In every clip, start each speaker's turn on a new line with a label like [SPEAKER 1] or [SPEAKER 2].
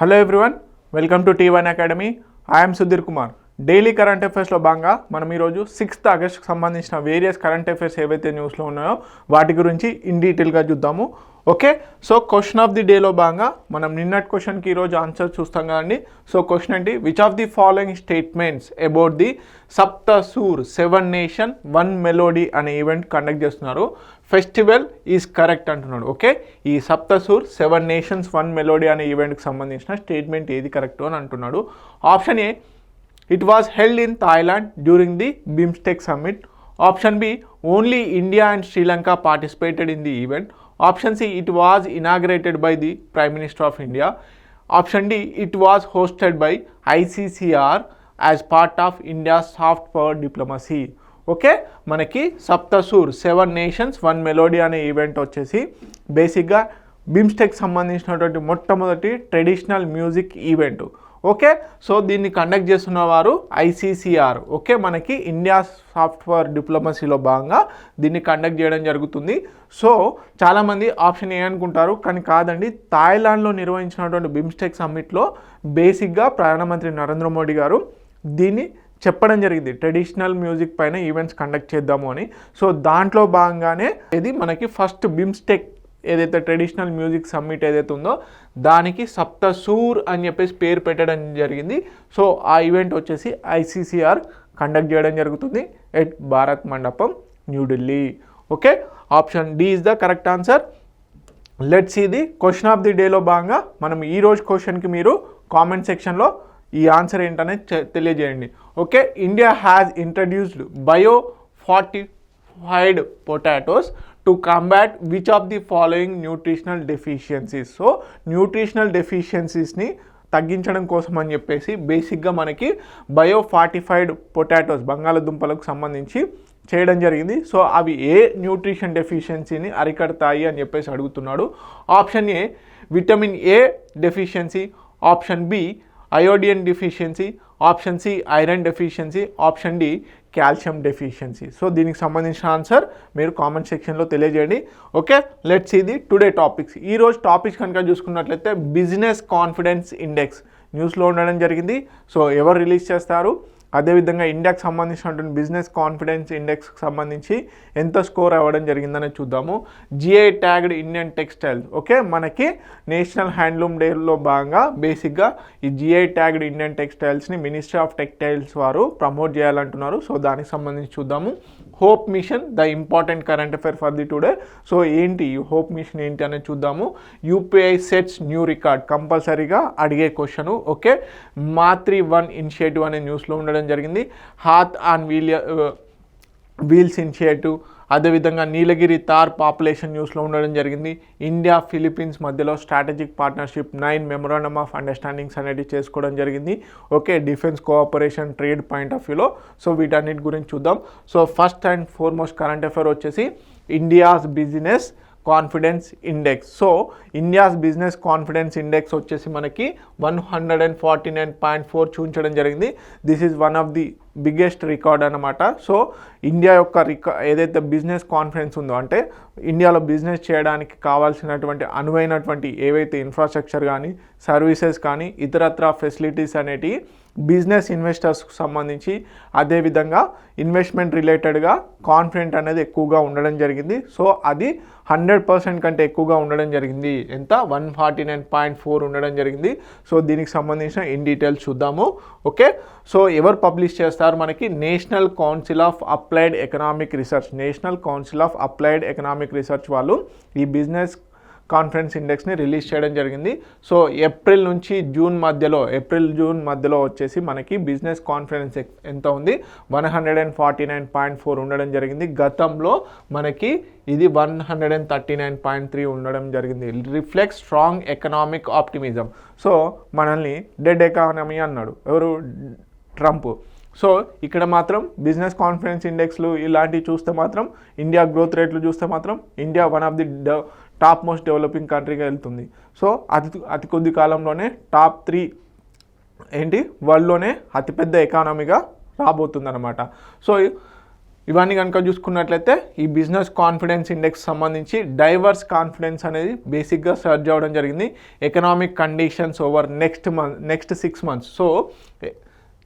[SPEAKER 1] Hello everyone, welcome to T1 academy. I'm Sudheer Kumar. Daily current అఫైర్స్లో భాగంగా మనం ఈరోజు 6th ఆగస్ట్కి సంబంధించిన వేరియస్ కరెంట్ అఫైర్స్ ఏవైతే న్యూస్లో ఉన్నాయో వాటి గురించి ఇన్ డీటెయిల్గా చూద్దాము. Okay, so question of the డేలో భాగంగా మనం నిన్నటి క్వశ్చన్కి ఈరోజు ఆన్సర్ చూస్తాం కదండి. సో క్వశ్చన్ ఏంటి? Which of the following statements about the Saptsur 7 nation 1 melody అనే ఈవెంట్ కండక్ట్ చేస్తున్నారు, ఫెస్టివల్ ఈజ్ కరెక్ట్ అంటున్నాడు. ఓకే, ఈ సప్తసూర్ 7 నేషన్స్ 1 మెలోడీ అనే ఈవెంట్కి సంబంధించిన స్టేట్మెంట్ ఏది కరెక్ట్ అని అంటున్నాడు. Option A, it was held in Thailand during the BIMSTEC summit. Option B, only India and Sri Lanka participated in the event. Option C, it was inaugurated by the Prime Minister of India. Option D, it was hosted by ICCR as part of India's soft power diplomacy. Okay, మనకి సప్తసూర్ 7 nations 1 melody అనే event వచ్చేసి బేసిక్గా BIMSTEC సంబంధించినటువంటి మొట్టమొదటి traditional music event. Okay, so దీన్ని conduct చేస్తున్న వారు ICCR. Okay, మనకి ఇండియా సాఫ్ట్వేర్ డిప్లొమసీలో భాగంగా దీన్ని కండక్ట్ చేయడం జరుగుతుంది. సో చాలామంది ఆప్షన్ ఏ అనుకుంటారు, కానీ కాదండి. థాయిలాండ్లో నిర్వహించినటువంటి బిమ్స్టెక్ సమ్మిట్లో బేసిక్గా ప్రధానమంత్రి నరేంద్ర మోడీ గారు దీన్ని చెప్పడం జరిగింది, ట్రెడిషనల్ మ్యూజిక్ పైన ఈవెంట్స్ కండక్ట్ చేద్దాము అని. సో దాంట్లో భాగంగానే ఇది మనకి ఫస్ట్ బిమ్స్టెక్ ఏదైతే ట్రెడిషనల్ మ్యూజిక్ సమ్మిట్ ఏదైతే ఉందో దానికి సప్తసూర్ అని చెప్పేసి పేరు పెట్టడం జరిగింది. సో ఆ ఈవెంట్ వచ్చేసి ICCR కండక్ట్ చేయడం జరుగుతుంది at Bharat Mandapam, New Delhi. Okay, option D is the correct answer. Let's see the question of the డేలో భాగంగా మనం ఈరోజు క్వశ్చన్కి మీరు కామెంట్ సెక్షన్లో ఈ ఆన్సర్ ఏంటనేది తెలియజేయండి. Okay, India has introduced bio fortified potatoes to combat which of the following nutritional deficiencies. So nutritional డెఫిషియన్సీస్ని తగ్గించడం కోసం అని చెప్పేసి బేసిక్గా మనకి బయో ఫార్టిఫైడ్ పొటాటోస్ బంగాళదుంపలకు సంబంధించి చేయడం జరిగింది. సో అవి ఏ న్యూట్రిషన్ డెఫిషియన్సీని అరికడతాయి అని చెప్పేసి అడుగుతున్నాడు. Option A, vitamin A deficiency. Option B, iodine deficiency. Option C, iron deficiency. Option D, calcium deficiency. So దీనికి సంబంధించిన ఆన్సర్ మీరు కామెంట్ సెక్షన్లో తెలియజేయండి. Okay, let's see the today topics. ఈరోజు టాపిక్స్ కనుక చూసుకున్నట్లయితే బిజినెస్ కాన్ఫిడెన్స్ ఇండెక్స్ న్యూస్లో ఉండడం జరిగింది. సో ఎవరు రిలీజ్ చేస్తారు, అదేవిధంగా ఇండియాకి సంబంధించినటువంటి బిజినెస్ కాన్ఫిడెన్స్ ఇండెక్స్కి సంబంధించి ఎంత స్కోర్ అవ్వడం జరిగిందని చూద్దాము. GI tagged Indian textiles. Okay, మనకి నేషనల్ హ్యాండ్లూమ్ డేలో భాగంగా బేసిక్గా ఈ GI ట్యాగ్డ్ ఇండియన్ టెక్స్టైల్స్ని మినిస్ట్రీ ఆఫ్ టెక్స్టైల్స్ వారు ప్రమోట్ చేయాలంటున్నారు. సో దానికి సంబంధించి చూద్దాము. Hope mission, the important current affair for the today. So ఏంటి ఈ హోప్ మిషన్ ఏంటి అనేది చూద్దాము. UPI సెట్స్ న్యూ రికార్డ్, కంపల్సరీగా అడిగే క్వశ్చను. ఓకే, మాత్రి 1 ఇనిషియేటివ్ అనే న్యూస్లో ఉండడం జరిగింది. హాత్ ఆన్ వీల్స్ ఇనిషియేటివ్, అదేవిధంగా నీలగిరి తార్ పాపులేషన్ న్యూస్లో ఉండడం జరిగింది. ఇండియా ఫిలిప్పీన్స్ మధ్యలో strategic partnership 9 memorandum of understandings అనేది చేసుకోవడం జరిగింది. Okay, defence cooperation trade point of వ్యూలో. సో వీటన్నిటి గురించి చూద్దాం. So first and foremost current affair వచ్చేసి India's business confidence index. So India's business confidence index వచ్చేసి మనకి 149.4 చూపించడం జరిగింది. This is one of the biggest record అనమాట. సో ఇండియా యొక్క ఏదైతే బిజినెస్ కాన్ఫిడెన్స్ ఉందో, అంటే ఇండియాలో బిజినెస్ చేయడానికి కావాల్సినటువంటి అనువైనటువంటి ఏవైతే ఇన్ఫ్రాస్ట్రక్చర్ కానీ సర్వీసెస్ కానీ ఇతరత్ర ఫెసిలిటీస్ అనేటివి బిజినెస్ ఇన్వెస్టర్స్కి సంబంధించి అదేవిధంగా ఇన్వెస్ట్మెంట్ రిలేటెడ్గా కాన్ఫిడెంట్ అనేది ఎక్కువగా ఉండడం జరిగింది. సో అది 100% కంటే ఎక్కువగా ఉండడం జరిగింది. ఎంత? 149.4 ఉండడం జరిగింది. సో దీనికి సంబంధించిన ఇన్ డీటెయిల్స్ చూద్దాము. ఓకే, సో ఎవరు పబ్లిష్ చేస్తారు మనకి? National council of applied economic research. National council of applied economic research వాళ్ళు ఈ బిజినెస్ కాన్ఫిడెన్స్ ఇండెక్స్ని రిలీజ్ చేయడం జరిగింది. సో ఏప్రిల్ జూన్ మధ్యలో వచ్చేసి మనకి బిజినెస్ కాన్ఫిడెన్స్ ఎంత ఉంది? 149.4 ఉండడం జరిగింది. గతంలో మనకి ఇది 139.3 ఉండడం జరిగింది. Reflect strong economic optimism. So మనల్ని డెడ్ ఎకానమీ అన్నాడు ఎవరు? ట్రంప్. సో ఇక్కడ మాత్రం బిజినెస్ కాన్ఫిడెన్స్ ఇండెక్స్లు ఇలాంటివి చూస్తే మాత్రం, ఇండియా గ్రోత్ రేట్లు చూస్తే మాత్రం India one of the top most developing కంట్రీగా వెళ్తుంది. సో అతి కొద్ది కాలంలోనే టాప్ 3 వరల్డ్లోనే అతిపెద్ద ఎకానమీగా రాబోతుంది అనమాట. సో ఇవన్నీ కనుక చూసుకున్నట్లయితే ఈ బిజినెస్ కాన్ఫిడెన్స్ ఇండెక్స్ సంబంధించి డైవర్స్ కాన్ఫిడెన్స్ అనేది బేసిక్గా సర్చ్ అవ్వడం జరిగింది. Economic conditions over next 6 months. So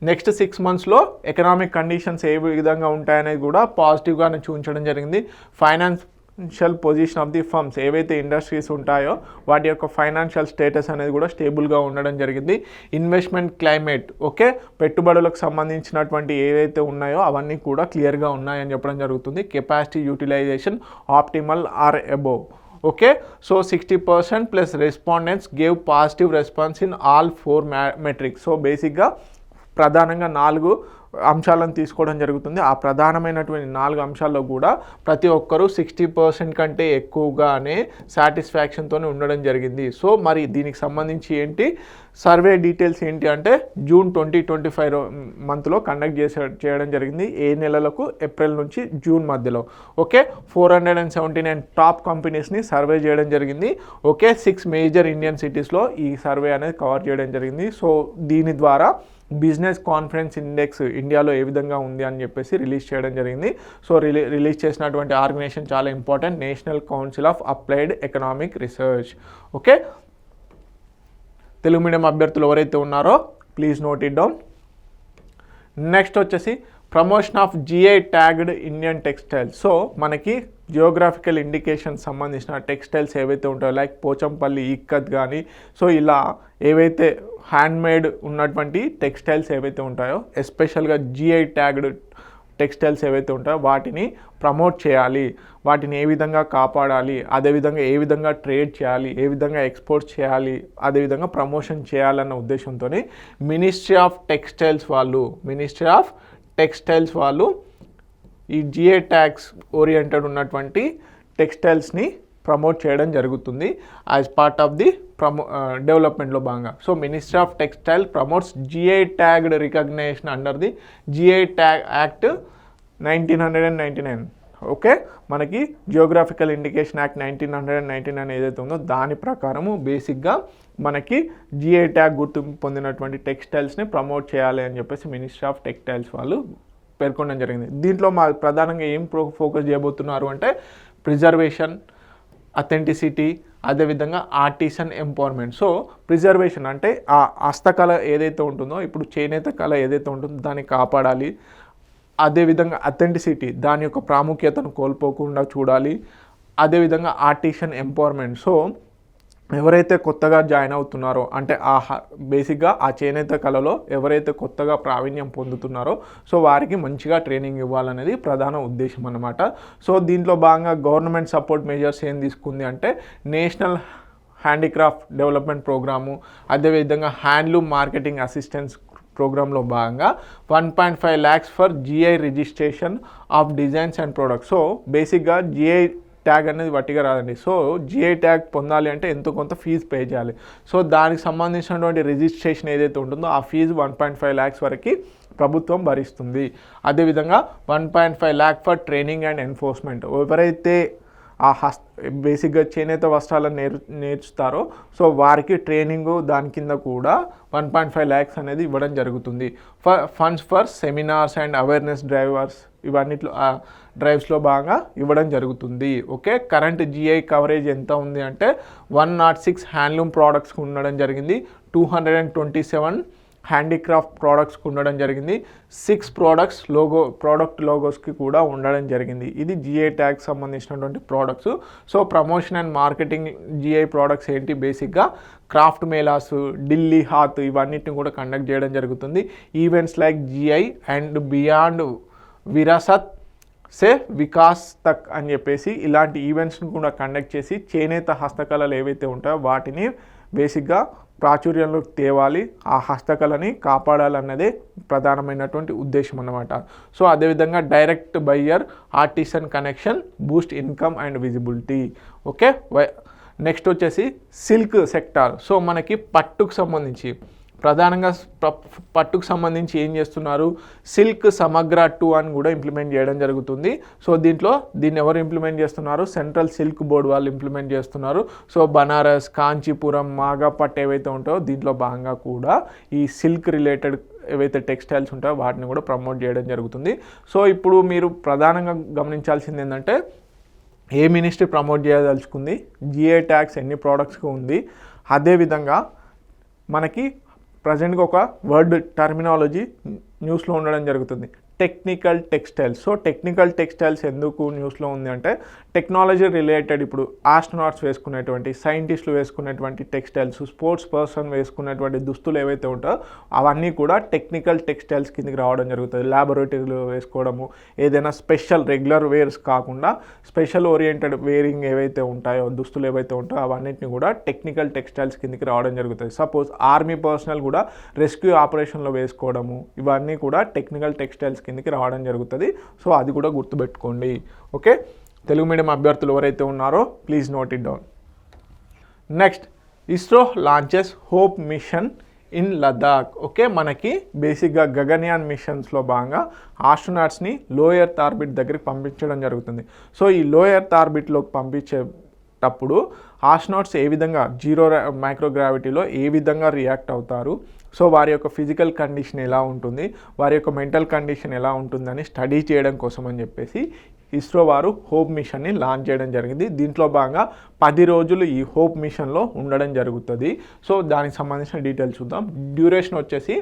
[SPEAKER 1] next 6 monthsలో ఎకనామిక్ కండిషన్స్ ఏ విధంగా ఉంటాయనేది కూడా పాజిటివ్గానే చూపించడం జరిగింది. Financial position of the firms, ఏవైతే ఇండస్ట్రీస్ ఉంటాయో వాటి యొక్క ఫైనాన్షియల్ స్టేటస్ అనేది కూడా స్టేబుల్గా ఉండడం జరిగింది. ఇన్వెస్ట్మెంట్ క్లైమేట్, ఓకే, పెట్టుబడులకు సంబంధించినటువంటి ఏవైతే ఉన్నాయో అవన్నీ కూడా క్లియర్గా ఉన్నాయని చెప్పడం జరుగుతుంది. Capacity utilization optimal or above. Okay, so 60% plus respondents gave positive response in all 4 metrics. So బేసిక్గా ప్రధానంగా 4 అంశాలను తీసుకోవడం జరుగుతుంది. ఆ ప్రధానమైనటువంటి 4 అంశాల్లో కూడా ప్రతి ఒక్కరూ 60% కంటే ఎక్కువగానే సాటిస్ఫాక్షన్తోనే ఉండడం జరిగింది. సో మరి దీనికి సంబంధించి ఏంటి సర్వే డీటెయిల్స్ ఏంటి అంటే జూన్ 2025 మంత్లో కండక్ట్ చేయడం జరిగింది. ఏ నెలలకు? ఏప్రిల్ నుంచి జూన్ మధ్యలో. ఓకే, 479 టాప్ కంపెనీస్ని సర్వే చేయడం జరిగింది. ఓకే, 6 మేజర్ ఇండియన్ సిటీస్లో ఈ సర్వే అనేది కవర్ చేయడం జరిగింది. సో దీని ద్వారా బిజినెస్ కాన్ఫిడెన్స్ ఇండెక్స్ ఇండియాలో ఏ విధంగా ఉంది అని చెప్పేసి రిలీజ్ చేయడం జరిగింది. సో రిలీజ్ చేసినటువంటి ఆర్గనైజేషన్ చాలా important, national council of applied economic research. Okay, Telugu medium అభ్యర్థులు ఎవరైతే ఉన్నారో please note it down. Next వచ్చేసి promotion of GI tagged Indian textiles. So మనకి జియోగ్రాఫికల్ ఇండికేషన్ సంబంధించిన టెక్స్టైల్స్ ఏవైతే ఉంటాయో లైక్ పోచంపల్లి, ఇక్కత్ కానీ, సో ఇలా ఏవైతే హ్యాండ్మేడ్ ఉన్నటువంటి టెక్స్టైల్స్ ఏవైతే ఉంటాయో ఎస్పెషల్గా జిఐ ట్యాగ్డ్ టెక్స్టైల్స్ ఏవైతే ఉంటాయో వాటిని ప్రమోట్ చేయాలి, వాటిని ఏ విధంగా కాపాడాలి, అదేవిధంగా ఏ విధంగా ట్రేడ్ చేయాలి, ఏ విధంగా ఎక్స్పోర్ట్ చేయాలి, అదేవిధంగా ప్రమోషన్ చేయాలన్న ఉద్దేశంతో మినిస్ట్రీ ఆఫ్ టెక్స్టైల్స్ వాళ్ళు ఈ జిఐ ట్యాగ్స్ ఓరియంటెడ్ ఉన్నటువంటి టెక్స్టైల్స్ని ప్రమోట్ చేయడం జరుగుతుంది యాజ్ పార్ట్ ఆఫ్ ది డెవలప్మెంట్లో భాగంగా. So ministry of textile promotes GI tagged recognition under the GI tag act 1999. Okay, మనకి జియోగ్రాఫికల్ ఇండికేషన్ యాక్ట్ 1999 ఏదైతే ఉందో దాని ప్రకారము బేసిక్గా మనకి జిఐ ట్యాగ్ గుర్తింపు పొందినటువంటి టెక్స్టైల్స్ని ప్రమోట్ చేయాలి అని చెప్పేసి మినిస్ట్రీ ఆఫ్ టెక్స్టైల్స్ వాళ్ళు పేర్కొనడం జరిగింది. దీంట్లో ప్రధానంగా ఏం ఫోకస్ చేయబోతున్నారు అంటే ప్రిజర్వేషన్, అథెంటిసిటీ, అదేవిధంగా ఆర్టిసన్ ఎంపవర్మెంట్. సో ప్రిజర్వేషన్ అంటే ఆ హస్తకళ ఏదైతే ఉంటుందో, ఇప్పుడు చేనేత కళ ఏదైతే ఉంటుందో దాన్ని కాపాడాలి. అదేవిధంగా అథెంటిసిటీ, దాని యొక్క ప్రాముఖ్యతను కోల్పోకుండా చూడాలి. అదేవిధంగా ఆర్టిసన్ ఎంపవర్మెంట్, సో ఎవరైతే కొత్తగా జాయిన్ అవుతున్నారో అంటే బేసిక్గా ఆ చేనేత కళలో ఎవరైతే కొత్తగా ప్రావీణ్యం పొందుతున్నారో సో వారికి మంచిగా ట్రైనింగ్ ఇవ్వాలనేది ప్రధాన ఉద్దేశం అన్నమాట. సో దీంట్లో భాగంగా గవర్నమెంట్ సపోర్ట్ మెజర్స్ ఏం తీసుకుంది అంటే నేషనల్ హ్యాండీక్రాఫ్ట్ డెవలప్మెంట్ ప్రోగ్రాము, అదేవిధంగా హ్యాండ్లూమ్ మార్కెటింగ్ అసిస్టెన్స్ ప్రోగ్రాంలో భాగంగా 1.5 lakhs for GI registration of designs and products. So బేసిక్గా జిఐ ట్యాగ్ అనేది వట్టిగా రాదండి. సో జిఐ ట్యాగ్ పొందాలి అంటే ఎంతో కొంత ఫీజు పే చేయాలి. సో దానికి సంబంధించినటువంటి రిజిస్ట్రేషన్ ఏదైతే ఉంటుందో ఆ ఫీజు 1.5 lakhs వరకు ప్రభుత్వం భరిస్తుంది. అదేవిధంగా 1.5 lakh for training and enforcement, ఎవరైతే ఆ బేసిక్గా చేనేత వస్త్రాలను నేర్చుతారో సో వారికి ట్రైనింగు దాని కింద కూడా 1.5 lakhs అనేది ఇవ్వడం జరుగుతుంది. Funds for seminars and awareness ఇవన్నిట్లో డ్రైవ్స్లో బాగా ఇవ్వడం జరుగుతుంది. ఓకే, కరెంట్ జిఐ కవరేజ్ ఎంత ఉంది అంటే 106 హ్యాండ్లూమ్ ప్రోడక్ట్స్కి ఉండడం జరిగింది, 227 హ్యాండీక్రాఫ్ట్ ప్రోడక్ట్స్కి ఉండడం జరిగింది, 6 ప్రోడక్ట్ లోగోస్కి కూడా ఉండడం జరిగింది. ఇది జిఐ ట్యాగ్ సంబంధించినటువంటి products. So promotion and marketing GI products ఏంటి, బేసిక్గా క్రాఫ్ట్ మేళాస్, ఢిల్లీ హాత్ ఇవన్నిటిని కూడా కండక్ట్ చేయడం జరుగుతుంది. Events like GI and beyond Virasat se Vikas tak అని చెప్పేసి ఇలాంటి ఈవెంట్స్ని కూడా కండక్ట్ చేసి చేనేత హస్తకళలు ఏవైతే ఉంటాయో వాటిని బేసిక్గా ప్రాచుర్యంలోకి తేవాలి, ఆ హస్తకళని కాపాడాలన్నదే ప్రధానమైనటువంటి ఉద్దేశం అన్నమాట. సో అదేవిధంగా direct buyer artisan connection Boost income and visibility. Okay, next వచ్చేసి సిల్క్ సెక్టార్. సో మనకి పట్టుకు సంబంధించి ప్రధానంగా పట్టుకు సంబంధించి ఏం చేస్తున్నారు, సిల్క్ సమగ్ర 2 అని కూడా ఇంప్లిమెంట్ చేయడం జరుగుతుంది. సో దీన్ని ఎవరు ఇంప్లిమెంట్ చేస్తున్నారు, సెంట్రల్ సిల్క్ బోర్డ్ వాళ్ళు ఇంప్లిమెంట్ చేస్తున్నారు. సో బనారస్, కాంచీపురం, మాగాపట్ ఏవైతే ఉంటాయో దీంట్లో భాగంగా కూడా ఈ సిల్క్ రిలేటెడ్ ఏవైతే టెక్స్టైల్స్ ఉంటాయో వాటిని కూడా ప్రమోట్ చేయడం జరుగుతుంది. సో ఇప్పుడు మీరు ప్రధానంగా గమనించాల్సింది ఏంటంటే ఏ మినిస్ట్రీ ప్రమోట్ చేయదలుచుకుంది, జిఐ ట్యాక్స్ ఎన్ని ప్రోడక్ట్స్కి ఉంది, అదేవిధంగా మనకి ప్రజెంట్గా ఒక వర్డ్ టర్మినాలజీ న్యూస్లో ఉండడం జరుగుతుంది, technical textiles. So technical textiles ఎందుకు న్యూస్లో ఉంది అంటే టెక్నాలజీ రిలేటెడ్, ఇప్పుడు ఆస్ట్రోనాట్స్ వేసుకునేటువంటి, సైంటిస్టులు వేసుకునేటువంటి టెక్స్టైల్స్, స్పోర్ట్స్ పర్సన్ వేసుకునేటువంటి దుస్తులు ఏవైతే ఉంటాయో అవన్నీ కూడా టెక్నికల్ టెక్స్టైల్స్ కిందకి రావడం జరుగుతుంది. ల్యాబొరేటరీలో వేసుకోవడము, ఏదైనా స్పెషల్ రెగ్యులర్ వేర్స్ కాకుండా స్పెషల్ ఓరియంటెడ్ వేరింగ్ ఏవైతే ఉంటాయో, దుస్తులు ఏవైతే ఉంటాయో అవన్నిటిని కూడా టెక్నికల్ టెక్స్టైల్స్ కిందకి రావడం జరుగుతుంది. సపోజ్ ఆర్మీ పర్సనల్ కూడా రెస్క్యూ ఆపరేషన్లో వేసుకోవడము, ఇవన్నీ కూడా టెక్నికల్ టెక్స్టైల్స్ కిందకి రావడం జరుగుతుంది. సో అది కూడా గుర్తుపెట్టుకోండి. ఓకే, తెలుగు మీడియం అభ్యర్థులు ఎవరైతే ఉన్నారో please note it down. Next, ISRO launches hope mission in Ladakh. Okay, మనకి బేసిక్గా గగన్యాన్ మిషన్స్లో భాగంగా ఆస్ట్రోనాట్స్ని లో ఎర్త్ ఆర్బిట్ దగ్గరికి పంపించడం జరుగుతుంది. సో ఈ లో ఎర్త్ ఆర్బిట్లోకి పంపించేటప్పుడు ఆస్ట్రోనాట్స్ ఏ విధంగా జీరో మైక్రోగ్రావిటీలో ఏ విధంగా రియాక్ట్ అవుతారు, సో వారి యొక్క ఫిజికల్ కండిషన్ ఎలా ఉంటుంది, వారి యొక్క మెంటల్ కండిషన్ ఎలా ఉంటుందని స్టడీ చేయడం కోసం అని చెప్పేసి ఇస్రో వారు హోప్ మిషన్ని లాంచ్ చేయడం జరిగింది. దీంట్లో భాగంగా 10 రోజులు ఈ హోప్ మిషన్లో ఉండడం జరుగుతుంది. సో దానికి సంబంధించిన డీటెయిల్స్ చూద్దాం. డ్యూరేషన్ వచ్చేసి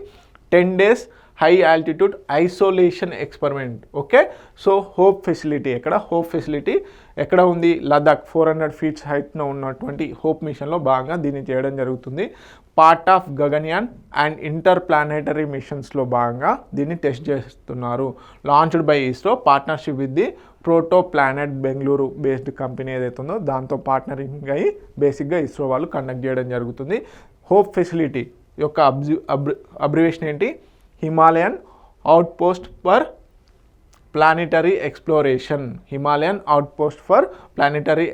[SPEAKER 1] 10 days high altitude isolation experiment. Okay, so hope facility ఎక్కడ ఉంది, లదాఖ్ 400 feet హైట్లో ఉన్నటువంటి హోప్ మిషన్లో భాగంగా దీన్ని చేయడం జరుగుతుంది. Part of Gaganyaan and inter planetary మిషన్స్లో భాగంగా దీన్ని టెస్ట్ చేస్తున్నారు. Launched by ISRO partnership with the proto planet Bengaluru based company ఏదైతే ఉందో దాంతో పార్ట్నరింగ్ అయ్యి బేసిక్గా ఇస్రో వాళ్ళు కండక్ట్ చేయడం జరుగుతుంది. హోప్ ఫెసిలిటీ యొక్క అబ్రివేషన్ ఏంటి, Himalayan outpost for planetary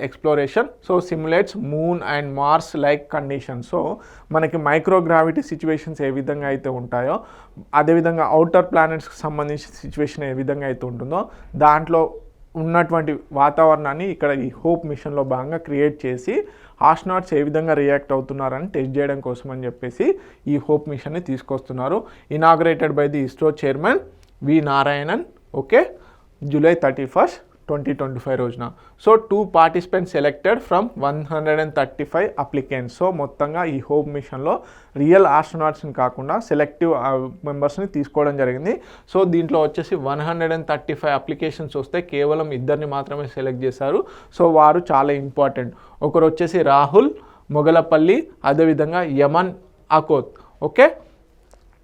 [SPEAKER 1] exploration. So simulates moon and Mars like condition. So మనకి మైక్రోగ్రావిటీ సిచ్యువేషన్స్ ఏ విధంగా అయితే ఉంటాయో, అదేవిధంగా అవుటర్ ప్లానెట్స్కి సంబంధించిన సిచ్యువేషన్ ఏ విధంగా అయితే ఉంటుందో దాంట్లో ఉన్నటువంటి వాతావరణాన్ని ఇక్కడ ఈ హోప్ మిషన్లో భాగంగా క్రియేట్ చేసి ఆస్ట్రోనాట్స్ ఏ విధంగా రియాక్ట్ అవుతున్నారని టెస్ట్ చేయడం కోసం అని చెప్పేసి ఈ హోప్ మిషన్ని తీసుకొస్తున్నారు. Inaugurated by the ISRO chairman we Narayanan. Okay, July 31st, 2025 రోజున. So 2 participants selected from 135 applicants. So మొత్తంగా ఈ హోప్ మిషన్లో రియల్ ఆస్ట్రోనాట్స్ని కాకుండా సెలెక్టివ్ మెంబర్స్ని తీసుకోవడం జరిగింది. సో దీంట్లో వచ్చేసి 135 అప్లికేషన్స్ వస్తే కేవలం 2 మాత్రమే సెలెక్ట్ చేశారు. సో వారు చాలా ఇంపార్టెంట్. ఒకరు వచ్చేసి రాహుల్ మొగలపల్లి, అదేవిధంగా యమన్ అకోత్. ఓకే,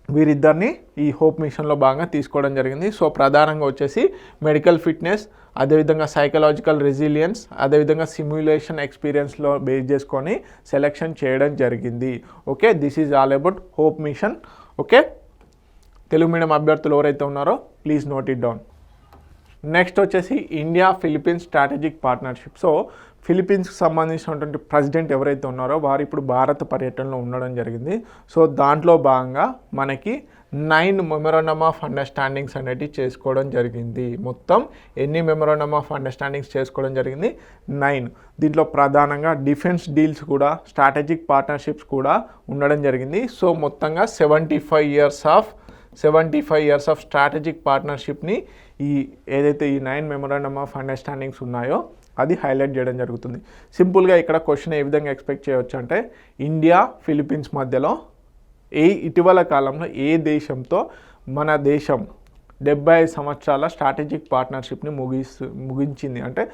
[SPEAKER 1] వీరిద్దరిని ఈ హోప్ మిషన్లో భాగంగా తీసుకోవడం జరిగింది. సో ప్రధానంగా వచ్చేసి మెడికల్ ఫిట్నెస్, అదేవిధంగా సైకలాజికల్ రెసిలియన్స్, అదేవిధంగా సిమ్యులేషన్ ఎక్స్పీరియన్స్లో బేస్ చేసుకొని సెలెక్షన్ చేయడం జరిగింది. Okay, this is all about hope mission. Okay, Telugu medium అభ్యర్థులు ఎవరైతే ఉన్నారో please note it down. Next వచ్చేసి India Philippines strategic partnership. So ఫిలిప్పీన్స్కి సంబంధించినటువంటి ప్రెసిడెంట్ ఎవరైతే ఉన్నారో వారు ఇప్పుడు భారత పర్యటనలో ఉండడం జరిగింది. సో దాంట్లో భాగంగా మనకి 9 మెమోరాండమ్ ఆఫ్ అండర్స్టాండింగ్స్ అనేటివి చేసుకోవడం జరిగింది. మొత్తం ఎన్ని మెమోరాండమ్ ఆఫ్ అండర్స్టాండింగ్స్ చేసుకోవడం జరిగింది, 9. దీంట్లో ప్రధానంగా డిఫెన్స్ డీల్స్ కూడా, స్ట్రాటజిక్ పార్ట్నర్షిప్స్ కూడా ఉండడం జరిగింది. సో మొత్తంగా 75 years ఆఫ్ స్ట్రాటజిక్ పార్ట్నర్షిప్ని ఏదైతే ఈ 9 మెమోరాండమ్ ఆఫ్ అండర్స్టాండింగ్స్ ఉన్నాయో అది హైలైట్ చేయడం జరుగుతుంది. సింపుల్గా ఇక్కడ క్వశ్చన్ ఏ విధంగా ఎక్స్పెక్ట్ చేయవచ్చు అంటే, ఇండియా ఫిలిప్పీన్స్ మధ్యలో ఇటీవల కాలంలో ఏ దేశంతో మన దేశం 75 సంవత్సరాల స్ట్రాటజిక్ పార్ట్నర్షిప్ని ముగించింది అంటే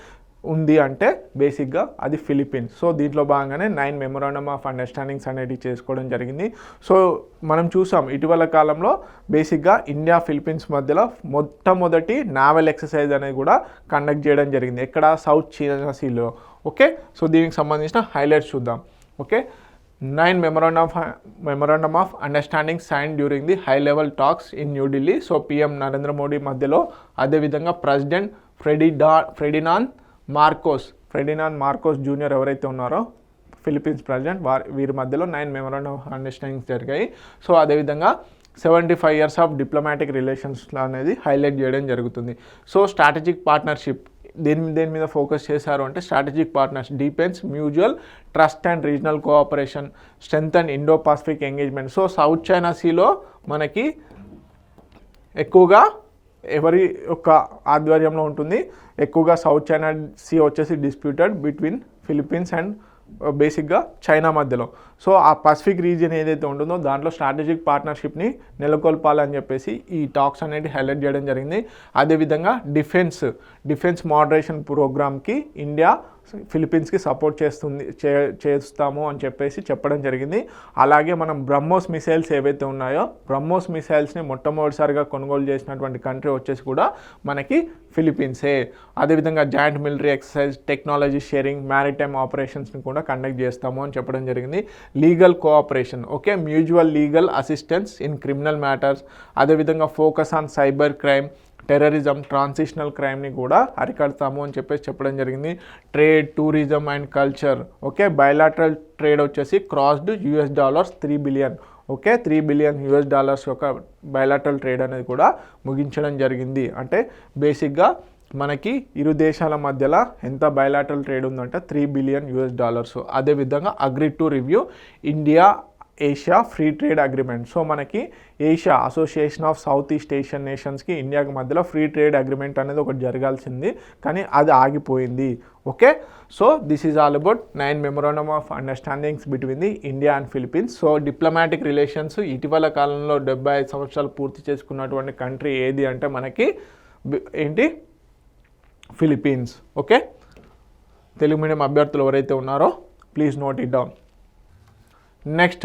[SPEAKER 1] ఉంది అంటే బేసిక్గా అది ఫిలిప్పీన్స్. సో దీంట్లో భాగంగానే 9 మెమోరాండమ్ ఆఫ్ అండర్స్టాండింగ్స్ అనేవి చేసుకోవడం జరిగింది. సో మనం చూసాం ఇటీవల కాలంలో బేసిక్గా ఇండియా ఫిలిప్పీన్స్ మధ్యలో మొట్టమొదటి నావల్ ఎక్సర్సైజ్ అనేది కూడా కండక్ట్ చేయడం జరిగింది. ఎక్కడ, సౌత్ చైనా సీలో. ఓకే, సో దీనికి సంబంధించిన హైలైట్స్ చూద్దాం. Okay, 9 memorandum of understanding sign during the high level talks in New Delhi. So PM Narendra Modi మధ్యలో, అదేవిధంగా ప్రెసిడెంట్ ఫెర్డినాండ్ మార్కోస్ జూనియర్ ఎవరైతే ఉన్నారో ఫిలిప్పీన్స్ ప్రెసిడెంట్ వీరి మధ్యలో 9 మెమోరాండమ్ ఆఫ్ అండర్స్టాండింగ్స్ జరిగాయి. సో అదేవిధంగా 75 years ఆఫ్ డిప్లొమాటిక్ రిలేషన్స్ అనేది హైలైట్ చేయడం జరుగుతుంది. సో స్ట్రాటజిక్ పార్ట్నర్షిప్ దేని మీద ఫోకస్ చేశారు అంటే, strategic partnership depends mutual trust and regional cooperation, strength and Indo Pacific engagement. So south China సీలో మనకి ఎక్కువగా ఎవరి యొక్క ఆధ్వర్యంలో ఉంటుంది? ఎక్కువగా సౌత్ చైనా సీ వచ్చేసి డిస్ప్యూటెడ్ బిట్వీన్ ఫిలిప్పీన్స్ అండ్ బేసిక్గా చైనా మధ్యలో. సో ఆ పసిఫిక్ రీజియన్ ఏదైతే ఉంటుందో దాంట్లో స్ట్రాటజిక్ పార్ట్నర్షిప్ని నెలకొల్పాలని చెప్పేసి ఈ టాక్స్ అనేది హైలైట్ చేయడం జరిగింది. అదేవిధంగా డిఫెన్స్ మోడరేషన్ ప్రోగ్రామ్కి ఇండియా ఫిలిప్పీన్స్కి సపోర్ట్ చేస్తాము అని చెప్పేసి చెప్పడం జరిగింది. అలాగే మనం బ్రహ్మోస్ మిసైల్స్ ఏవైతే ఉన్నాయో బ్రహ్మోస్ మిసైల్స్ని మొట్టమొదటిసారిగా కొనుగోలు చేసినటువంటి కంట్రీ వచ్చేసి కూడా మనకి ఫిలిప్పీన్సే. అదేవిధంగా joint military exercise, technology sharing, maritime ఆపరేషన్స్ని కూడా కండక్ట్ చేస్తాము అని చెప్పడం జరిగింది. Legal cooperation, okay, mutual legal assistance in criminal matters, అదేవిధంగా focus on cyber crime, terrorism, transitional క్రైమ్ని కూడా అరికడతాము అని చెప్పేసి చెప్పడం జరిగింది. Trade, tourism and culture, okay, bilateral trade వచ్చేసి క్రాస్డ్ $3 బిలియన్, ఓకే, $3 బిలియన్ యొక్క బయలాటరల్ ట్రేడ్ అనేది కూడా ముగించడం జరిగింది. అంటే బేసిక్గా మనకి ఇరు దేశాల మధ్యలో ఎంత బయలాటరల్ ట్రేడ్ ఉందంటే $3 బిలియన్. అదేవిధంగా agree to review India Asia free trade agreement. So మనకి Asia association of south east Asian నేషన్స్కి ఇండియాకి మధ్యలో ఫ్రీ ట్రేడ్ అగ్రిమెంట్ అనేది ఒకటి జరగాల్సింది, కానీ అది ఆగిపోయింది. Okay, so this is all about 9 memorandum of understandings between the India and Philippines. So diplomatic relations ఇటీవల కాలంలో 75 సంవత్సరాలు పూర్తి చేసుకున్నటువంటి కంట్రీ ఏది అంటే మనకి ఏంటి? ఫిలిప్పీన్స్. ఓకే, తెలుగు మీడియం అభ్యర్థులు ఎవరైతే ఉన్నారో please note it down. Next,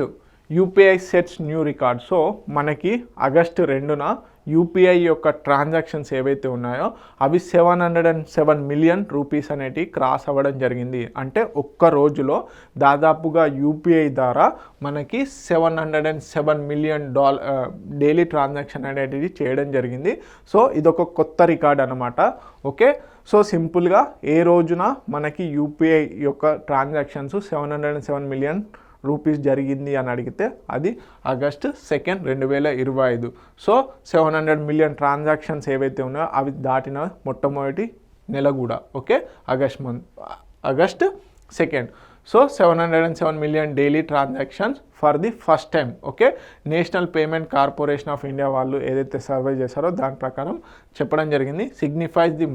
[SPEAKER 1] UPI sets new record. So మనకి ఆగస్టు 2న యూపీఐ యొక్క ట్రాన్సాక్షన్స్ ఏవైతే ఉన్నాయో అవి 707 మిలియన్ రూపీస్ అనేటివి క్రాస్ అవ్వడం జరిగింది. అంటే ఒక్క రోజులో దాదాపుగా యూపీఐ ద్వారా మనకి $707 మిలియన్ డైలీ ట్రాన్సాక్షన్ అనేటివి చేయడం జరిగింది. సో ఇదొక కొత్త రికార్డ్ అనమాట. ఓకే, సో సింపుల్గా ఏ రోజున మనకి యూపీఐ యొక్క ట్రాన్సాక్షన్స్ 707 మిలియన్ రూపీస్ జరిగింది అని అడిగితే అది ఆగస్టు 2, 2025. సో 700 మిలియన్ ట్రాన్సాక్షన్స్ ఏవైతే ఉన్నాయో అవి దాటిన మొట్టమొదటి నెల కూడా. Okay, August 2. So 707 million daily transactions for the first time. Okay, national payment corporation of India వాళ్ళు ఏదైతే సర్వే చేశారో దాని ప్రకారం చెప్పడం జరిగింది. Signifies the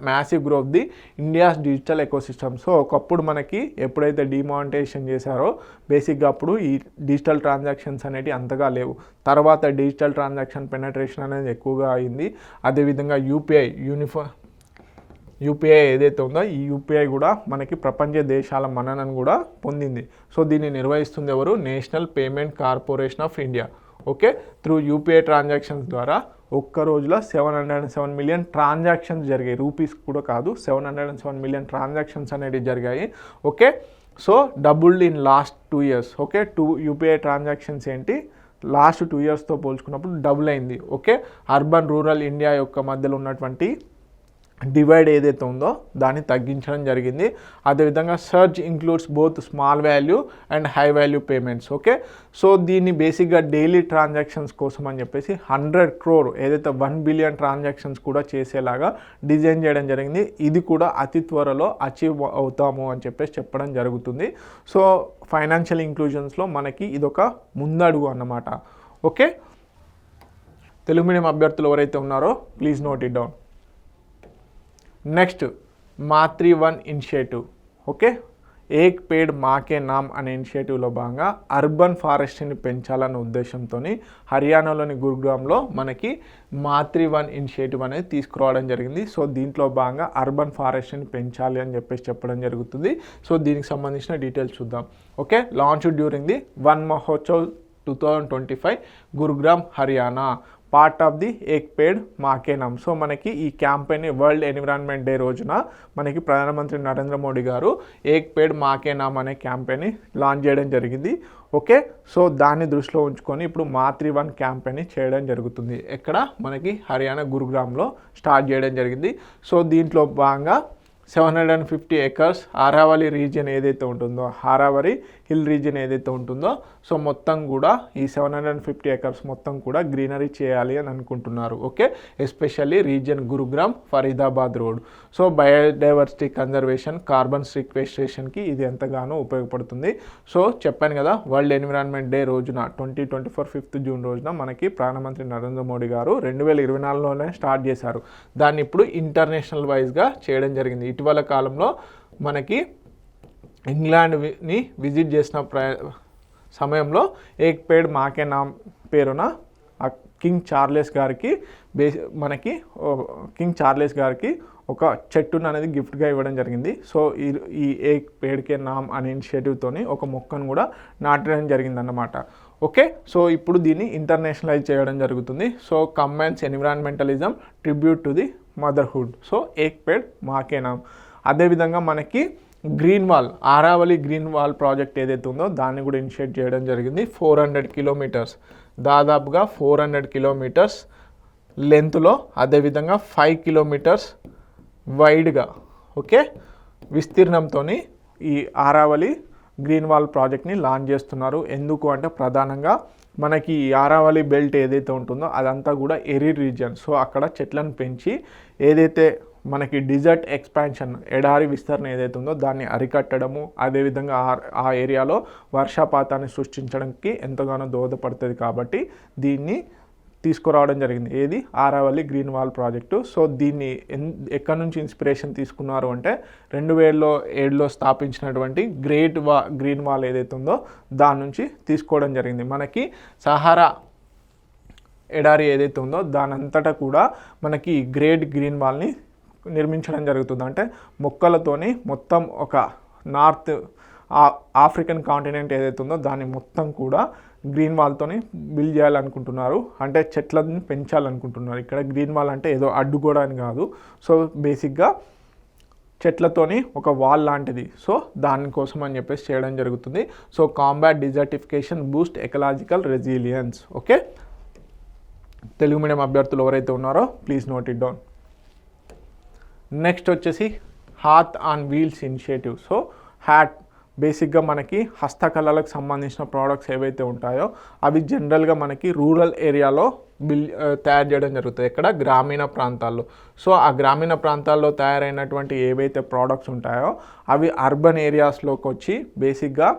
[SPEAKER 1] massive growth the India's digital ecosystem. So ఒకప్పుడు మనకి ఎప్పుడైతే డిమానిటైజేషన్ చేశారో బేసిక్గా అప్పుడు ఈ డిజిటల్ ట్రాన్సాక్షన్స్ అనేవి అంతగా లేవు. తర్వాత డిజిటల్ ట్రాన్సాక్షన్ పెనట్రేషన్ అనేది ఎక్కువగా అయింది. అదేవిధంగా యూపీఐ ఏదైతే ఉందో ఈ యూపీఐ కూడా మనకి ప్రపంచ దేశాల మన్ననను కూడా పొందింది. సో దీన్ని నిర్వహిస్తుంది ఎవరు? National payment corporation of India. Okay, through UPI transactions ద్వారా ఒక్క రోజులో 707 మిలియన్ ట్రాన్సాక్షన్స్ జరిగాయి. రూపీస్ కూడా కాదు, 707 మిలియన్ ట్రాన్సాక్షన్స్ అనేవి జరిగాయి. Okay, so doubled in last 2 years. Okay, UPI transactions ఏంటి లాస్ట్ 2 yearsతో పోల్చుకున్నప్పుడు డబుల్ అయింది. ఓకే, అర్బన్ రూరల్ ఇండియా యొక్క మధ్యలో ఉన్నటువంటి డివైడ్ ఏదైతే ఉందో దాన్ని తగ్గించడం జరిగింది. అదేవిధంగా search includes both small value and high value payments. Okay, so దీన్ని బేసిక్గా డైలీ ట్రాన్సాక్షన్స్ కోసం అని చెప్పేసి 100 crore ఏదైతే 1 బిలియన్ ట్రాన్సాక్షన్స్ కూడా చేసేలాగా డిజైన్ చేయడం జరిగింది. ఇది కూడా అతి త్వరలో అచీవ్ అవుతాము అని చెప్పేసి చెప్పడం జరుగుతుంది. సో ఫైనాన్షియల్ ఇంక్లూజన్స్లో మనకి ఇదొక ముందడుగు అన్నమాట. ఓకే, తెలుగు మీడియం అభ్యర్థులు ఎవరైతే ఉన్నారో please note it down. Next, Matruvan initiative. Okay, Ek Ped Maa Ke Naam అనే ఇనిషియేటివ్లో భాగంగా అర్బన్ ఫారెస్ట్ని పెంచాలన్న ఉద్దేశంతో హర్యానాలోని గురుగ్రామ్లో మనకి మాతృవన్ ఇనిషియేటివ్ అనేది తీసుకురావడం జరిగింది. సో దీంట్లో భాగంగా అర్బన్ ఫారెస్ట్ని పెంచాలి అని చెప్పేసి చెప్పడం జరుగుతుంది. సో దీనికి సంబంధించిన డీటెయిల్స్ చూద్దాం. Okay, launch during the Van Mahotsav 2025 Gurugram Haryana, part of the Ek Ped Maa Ke Naam. So మనకి ఈ క్యాంపెయిన్ వరల్డ్ ఎన్విరాన్మెంట్ డే రోజున మనకి ప్రధానమంత్రి నరేంద్ర మోడీ గారు ఏక్ పేడ్ మాకే నామ్ అనే క్యాంపెయిన్ లాంచ్ చేయడం జరిగింది. ఓకే, సో దాన్ని దృష్టిలో ఉంచుకొని ఇప్పుడు మాతృవన్ క్యాంపెయిన్ చేయడం జరుగుతుంది. ఎక్కడ? మనకి హర్యానా గురుగ్రామ్లో స్టార్ట్ చేయడం జరిగింది. సో దీంట్లో భాగంగా 750 acres ఆరావళి రీజియన్ ఏదైతే ఉంటుందో ఆరావళి హిల్ రీజియన్ ఏదైతే ఉంటుందో సో మొత్తం కూడా ఈ 750 acres మొత్తం కూడా గ్రీనరీ చేయాలి అని అనుకుంటున్నారు. Okay, especially region Gurugram Faridabad road. So biodiversity conservation, carbon సీక్వెస్ట్రేషన్కి ఇది ఎంతగానో ఉపయోగపడుతుంది. సో చెప్పాను కదా, వరల్డ్ ఎన్విరాన్మెంట్ డే రోజున 2024 5th June రోజున మనకి ప్రధానమంత్రి నరేంద్ర మోడీ గారు 2024లోనే స్టార్ట్ చేశారు. దాన్ని ఇప్పుడు ఇంటర్నేషనల్ వైజ్గా చేయడం జరిగింది. ఇటీవల కాలంలో మనకి ఇంగ్లాండ్ని విజిట్ చేసిన సమయంలో ఏక్ పేడ్ మాకే నామ్ పేరున కింగ్ చార్లెస్ గారికి కింగ్ చార్లెస్ గారికి ఒక చెట్టును అనేది గిఫ్ట్గా ఇవ్వడం జరిగింది. సో ఈ ఏక్ పేడ్కే నామ్ అనే ఇనిషియేటివ్తోని ఒక మొక్కను కూడా నాటడం జరిగిందన్నమాట. ఓకే, సో ఇప్పుడు దీన్ని ఇంటర్నేషనలైజ్ చేయడం జరుగుతుంది. So combines environmentalism tribute to the motherhood. So Ek Ped Maa Ke Naam. అదేవిధంగా మనకి green wall, Aravalli green wall project ఏదైతే ఉందో దాన్ని కూడా ఇనిషియేట్ చేయడం జరిగింది. 400 kilometers, దాదాపుగా 400 kilometers లెంత్లో, అదేవిధంగా 5 kilometers వైడ్గా ఓకే విస్తీర్ణంతో ఈ ఆరావళి గ్రీన్ వాల్ ప్రాజెక్ట్ని లాంచ్ చేస్తున్నారు. ఎందుకు అంటే ప్రధానంగా మనకి ఈ ఆరావళి బెల్ట్ ఏదైతే ఉంటుందో అదంతా కూడా ఎరిడ్ రీజియన్. సో అక్కడ చెట్లను పెంచి ఏదైతే మనకి డిజర్ట్ ఎక్స్పాన్షన్, ఎడారి విస్తరణ ఏదైతే ఉందో దాన్ని అరికట్టడము, అదేవిధంగా ఆ ఏరియాలో వర్షపాతాన్ని సృష్టించడానికి ఎంతగానో దోహదపడుతుంది. కాబట్టి దీన్ని తీసుకురావడం జరిగింది. ఏది Aravalli green wall project. So దీన్ని ఎక్కడి నుంచి ఇన్స్పిరేషన్ తీసుకున్నారు అంటే 2007లో స్థాపించినటువంటి గ్రీన్ వాల్ ఏదైతే ఉందో దాని నుంచి తీసుకోవడం జరిగింది. మనకి సహారా ఎడారి ఏదైతే ఉందో దానంతటా కూడా మనకి గ్రీన్ వాల్ని నిర్మించడం జరుగుతుంది. అంటే మొక్కలతోని మొత్తం ఒక నార్త్ ఆఫ్రికన్ కాంటినెంట్ ఏదైతే ఉందో దాన్ని మొత్తం కూడా గ్రీన్ వాల్తోని బిల్డ్ చేయాలనుకుంటున్నారు. అంటే చెట్లను పెంచాలనుకుంటున్నారు. ఇక్కడ గ్రీన్ వాల్ అంటే ఏదో అడ్డుకోవడానికి కాదు. సో బేసిక్గా చెట్లతోని ఒక వాల్ లాంటిది. సో దానికోసం అని చెప్పేసి చేయడం జరుగుతుంది. So combat desertification, boost ecological resilience. Okay, Telugu medium అభ్యర్థులు ఎవరైతే ఉన్నారో please note it down. Next వచ్చేసి Haath on wheels initiative. So హ్యాట్ బేసిక్గా మనకి హస్తకళలకు సంబంధించిన ప్రోడక్ట్స్ ఏవైతే ఉంటాయో అవి జనరల్గా మనకి రూరల్ ఏరియాలో తయారు చేయడం జరుగుతుంది. ఎక్కడ? గ్రామీణ ప్రాంతాల్లో. సో ఆ గ్రామీణ ప్రాంతాల్లో తయారైనటువంటి ఏవైతే ప్రోడక్ట్స్ ఉంటాయో అవి అర్బన్ ఏరియాస్లోకి వచ్చి బేసిక్గా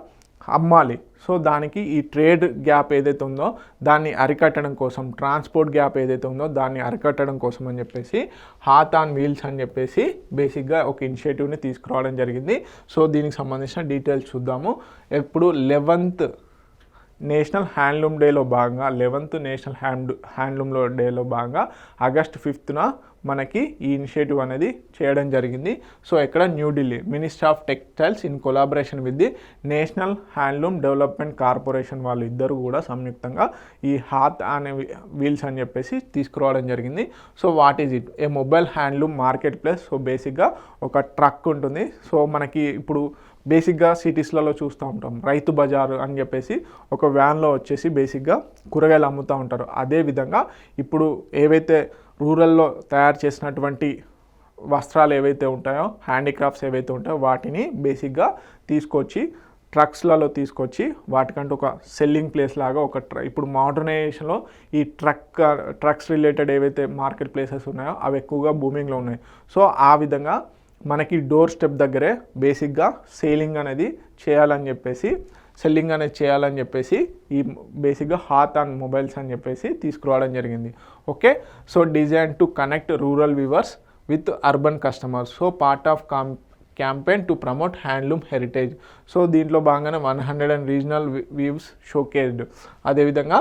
[SPEAKER 1] అమ్మాలి. సో దానికి ఈ ట్రేడ్ గ్యాప్ ఏదైతే ఉందో దాన్ని అరికట్టడం కోసం, ట్రాన్స్పోర్ట్ గ్యాప్ ఏదైతే ఉందో దాన్ని అరికట్టడం కోసం అని చెప్పేసి హాత్ ఆన్ వీల్స్ అని చెప్పేసి బేసిక్గా ఒక ఇనిషియేటివ్ని తీసుకురావడం జరిగింది. సో దీనికి సంబంధించిన డీటెయిల్స్ చూద్దాము. ఇప్పుడు 11th నేషనల్ హ్యాండ్లూమ్ డేలో భాగంగా 11th నేషనల్ హ్యాండ్లూమ్ డేలో భాగంగా August 5th మనకి ఈ ఇనిషియేటివ్ అనేది చేయడం జరిగింది. సో ఇక్కడ New Delhi ministry of textiles in collaboration with the national handloom development corporation వాళ్ళు ఇద్దరు కూడా సంయుక్తంగా ఈ హాత్ అనే వీల్స్ అని చెప్పేసి తీసుకురావడం జరిగింది. So what is it? A mobile handloom market place. So బేసిక్గా ఒక ట్రక్ ఉంటుంది. సో మనకి ఇప్పుడు బేసిక్గా సిటీస్లలో చూస్తూ ఉంటాం రైతు బజారు అని చెప్పేసి ఒక వ్యాన్లో వచ్చేసి బేసిక్గా కూరగాయలు అమ్ముతూ ఉంటారు. అదేవిధంగా ఇప్పుడు ఏవైతే రూరల్లో తయారు చేసినటువంటి వస్త్రాలు ఏవైతే ఉంటాయో, హ్యాండీక్రాఫ్ట్స్ ఏవైతే ఉంటాయో వాటిని బేసిక్గా తీసుకొచ్చి ట్రక్స్లలో తీసుకొచ్చి వాటికంటూ ఒక సెల్లింగ్ ప్లేస్ లాగా ఇప్పుడు మోడర్నైజేషన్లో ఈ ట్రక్స్ రిలేటెడ్ ఏవైతే మార్కెట్ ప్లేసెస్ ఉన్నాయో అవి ఎక్కువగా బూమింగ్లో ఉన్నాయి. సో ఆ విధంగా మనకి డోర్ స్టెప్ దగ్గరే బేసిక్గా సెల్లింగ్ అనేది చేయాలని చెప్పేసి ఈ బేసిక్గా హాత్ ఆన్ మొబైల్స్ అని చెప్పేసి తీసుకురావడం జరిగింది. Okay, so design to connect rural weavers with urban customers. So part of campaign to promote handloom heritage. So దీంట్లో భాగంగానే 100 రీజనల్ వ్యూస్ షోకేస్డ్. అదేవిధంగా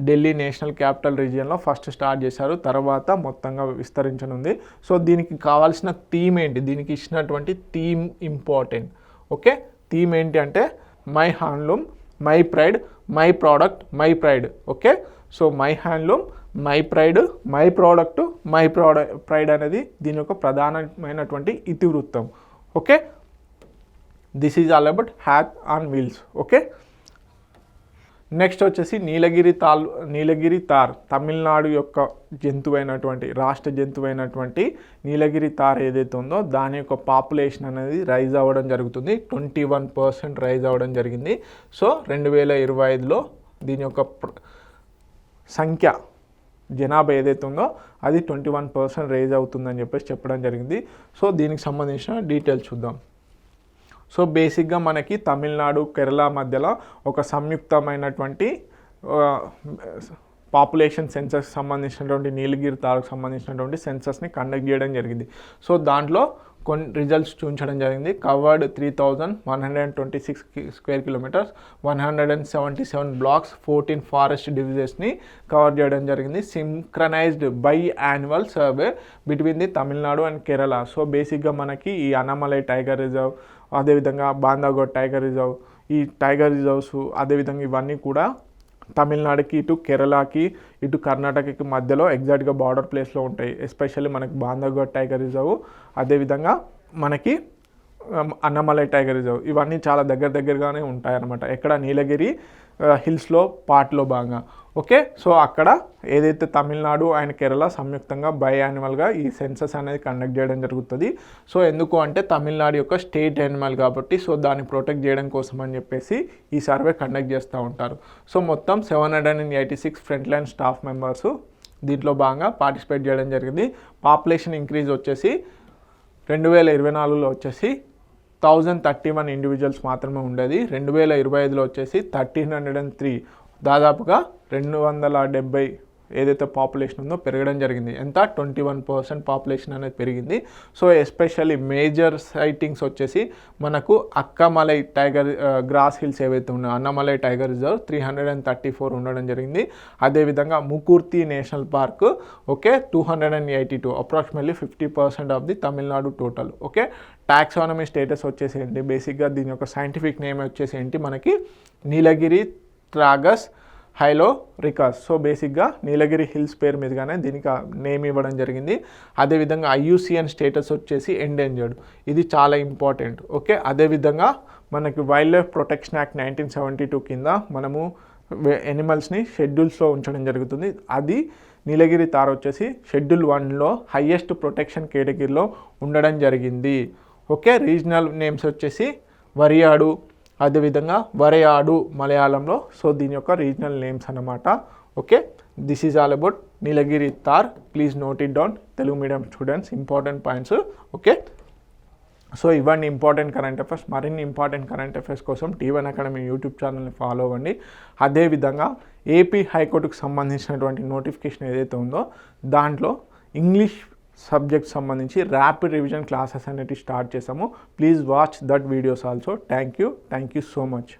[SPEAKER 1] ఢిల్లీ నేషనల్ క్యాపిటల్ రీజియన్లో ఫస్ట్ స్టార్ట్ చేశారు, తర్వాత మొత్తంగా విస్తరించనుంది. సో దీనికి కావాల్సిన థీమ్ ఏంటి? దీనికి ఇచ్చినటువంటి థీమ్ ఇంపార్టెంట్. ఓకే, థీమ్ ఏంటి అంటే my handloom, my pride, my product, my pride. Okay, so my handloom, my pride, my product, my pride అనేది దీని యొక్క ప్రధానమైనటువంటి ఇతివృత్తం. Okay, this is all about Haat on wheels. Okay, next వచ్చేసి నీలగిరి తార్ తమిళనాడు యొక్క రాష్ట్ర జంతువైనటువంటి నీలగిరి తార్ ఏదైతే ఉందో దాని యొక్క పాపులేషన్ అనేది రైజ్ అవ్వడం జరుగుతుంది. 21% రైజ్ అవ్వడం జరిగింది. సో 2025లో దీని యొక్క జనాభా ఏదైతే ఉందో అది 21% రైజ్ అవుతుందని చెప్పేసి చెప్పడం జరిగింది. సో దీనికి సంబంధించిన డీటెయిల్స్ చూద్దాం. సో బేసిక్గా మనకి తమిళనాడు కేరళ మధ్యలో ఒక సంయుక్తమైనటువంటి పాపులేషన్ సెన్సస్ సంబంధించినటువంటి నీలగిరి తారకు సంబంధించినటువంటి సెన్సస్ని కండక్ట్ చేయడం జరిగింది. సో దాంట్లో కొన్ని రిజల్ట్స్ చూపించడం జరిగింది. Covered 3126 square kilometres, 177 blocks, 14 forest డివిజన్స్ని కవర్ చేయడం జరిగింది. Synchronised by annual survey between the Tamil Nadu and Kerala. So బేసిక్గా మనకి ఈ అన్నమలై టైగర్ రిజర్వ్, అదేవిధంగా బాంధవ్గఢ్ టైగర్ రిజర్వ్, ఈ టైగర్ రిజర్వ్స్ అదేవిధంగా ఇవన్నీ కూడా తమిళనాడుకి ఇటు కేరళకి ఇటు కర్ణాటకకి మధ్యలో ఎగ్జాక్ట్గా బార్డర్ ప్లేస్లో ఉంటాయి. ఎస్పెషల్లీ మనకి బాంధవ్గఢ్ టైగర్ రిజర్వ్, అదేవిధంగా మనకి అన్నమలై టైగర్ రిజర్వ్ ఇవన్నీ చాలా దగ్గరగానే ఉంటాయన్నమాట. ఎక్కడ నీలగిరి హిల్స్లో పార్ట్లో భాగంగా. ఓకే, సో అక్కడ ఏదైతే తమిళనాడు అండ్ కేరళ సంయుక్తంగా బైయాన్యువల్గా ఈ సెన్సస్ అనేది కండక్ట్ చేయడం జరుగుతుంది. సో ఎందుకు అంటే తమిళనాడు యొక్క స్టేట్ యానిమల్ కాబట్టి, సో దాన్ని ప్రొటెక్ట్ చేయడం కోసం అని చెప్పేసి ఈ సర్వే కండక్ట్ చేస్తూ ఉంటారు. సో మొత్తం 786 ఫ్రంట్ లైన్ స్టాఫ్ మెంబర్స్ దీంట్లో భాగంగా పార్టిసిపేట్ చేయడం జరిగింది. పాపులేషన్ ఇంక్రీజ్ వచ్చేసి 2024లో వచ్చేసి 1031 ఇండివిజువల్స్ మాత్రమే ఉండేది. 2025లో వచ్చేసి 1303, దాదాపుగా 270 ఏదైతే పాపులేషన్ ఉందో పెరగడం జరిగింది. ఎంత 21% పాపులేషన్ అనేది పెరిగింది. సో ఎస్పెషల్లీ మేజర్ సైటింగ్స్ వచ్చేసి మనకు అక్కమలై టైగర్ గ్రాస్ హిల్స్ ఏవైతే ఉన్నాయో అన్నమలై టైగర్ రిజర్వ్ 334 ఉండడం జరిగింది. అదేవిధంగా Mukurthi national park 282, approximately 50% of the Tamil Nadu total. Taxonomy status వచ్చేసి ఏంటి, బేసిక్గా దీని యొక్క సైంటిఫిక్ నేమ్ వచ్చేసి ఏంటి మనకి నీలగిరి ట్రాగస్ హైలోరికస్. సో బేసిక్గా నీలగిరి హిల్స్ పేరు మీదుగానే దీనికి నేమ్ ఇవ్వడం జరిగింది. అదేవిధంగా IUCN స్టేటస్ వచ్చేసి ఎండేంజర్డ్, ఇది చాలా ఇంపార్టెంట్. అదేవిధంగా మనకి వైల్డ్ లైఫ్ ప్రొటెక్షన్ యాక్ట్ 1972 కింద మనము ఎనిమల్స్ని షెడ్యూల్స్లో ఉంచడం జరుగుతుంది. అది నీలగిరి తార్ వచ్చేసి షెడ్యూల్ 1లో హయ్యెస్ట్ ప్రొటెక్షన్ కేటగిరీలో ఉండడం జరిగింది. రీజనల్ నేమ్స్ వచ్చేసి వరియాడు, అదేవిధంగా వరయాడు మలయాళంలో. సో దీని యొక్క రీజనల్ నేమ్స్ అన్నమాట. This is all about Nilgiri tar. Please note it down, Telugu medium students, important points. So ఇవన్నీ ఇంపార్టెంట్ కరెంట్ అఫైర్స్. మరిన్ని ఇంపార్టెంట్ కరెంట్ అఫైర్స్ కోసం T1 అకాడమీ యూట్యూబ్ ఛానల్ని ఫాలో అవ్వండి. అదేవిధంగా ఏపీ హైకోర్టుకు సంబంధించినటువంటి నోటిఫికేషన్ ఏదైతే ఉందో దాంట్లో ఇంగ్లీష్ సబ్జెక్ట్ సంబంధించి ర్యాపిడ్ రివిజన్ క్లాసెస్ అనేవి స్టార్ట్ చేసాము. Please watch that videos also. Thank you so much.